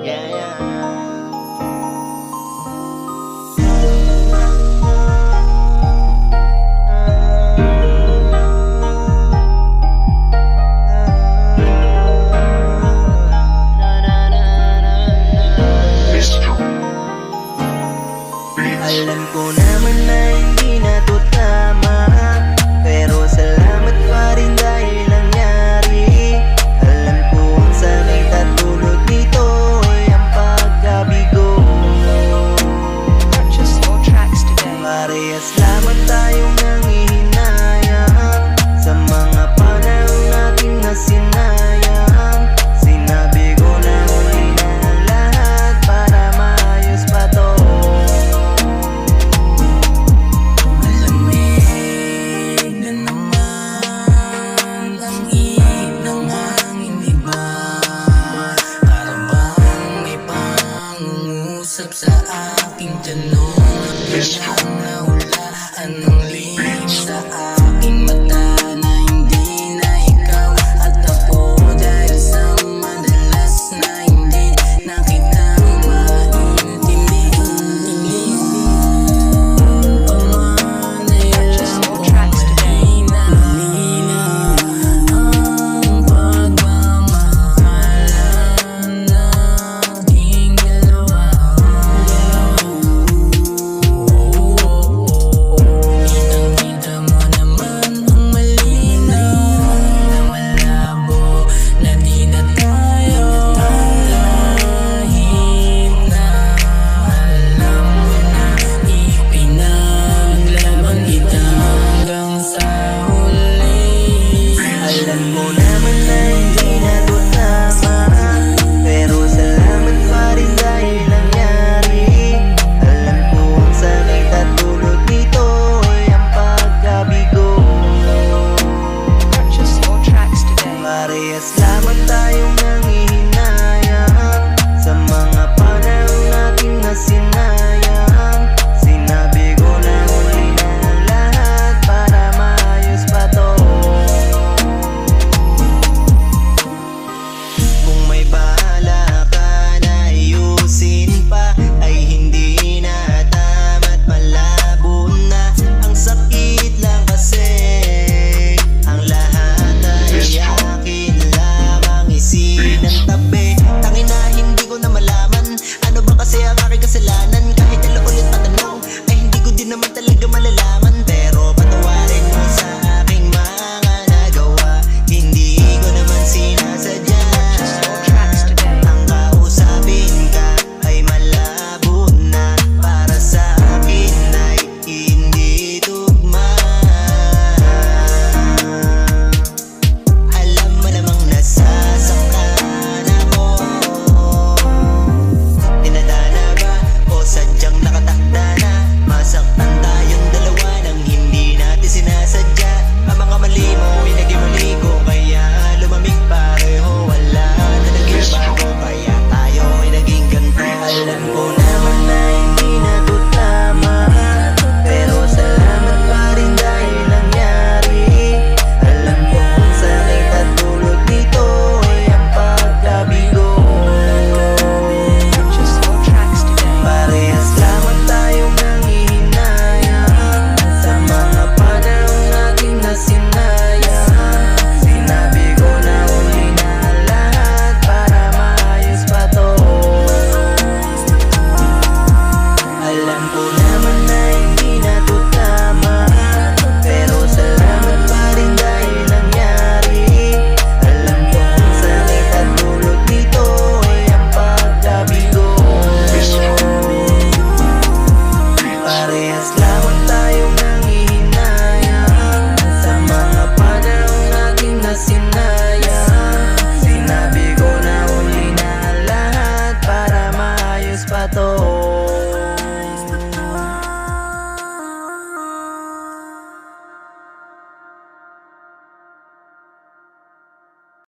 Yeah, yeah. Alam ko naman na hindi na to tama, pero salamat pa rin dahil nangyari. Alam ko ang sanay tatulog nito ay ang pagkabigo. Purchase your tracks today. Parehas lamang tayong nangihinayang sa mga panahon natin na sinayang. Sinabi ko na huli na ang lahat para maayos pa to. Malamig na naman ang ihip ng hangin, diba? Para bang may pangungusap sa aking tiyanong. At kailangan na hulaan ng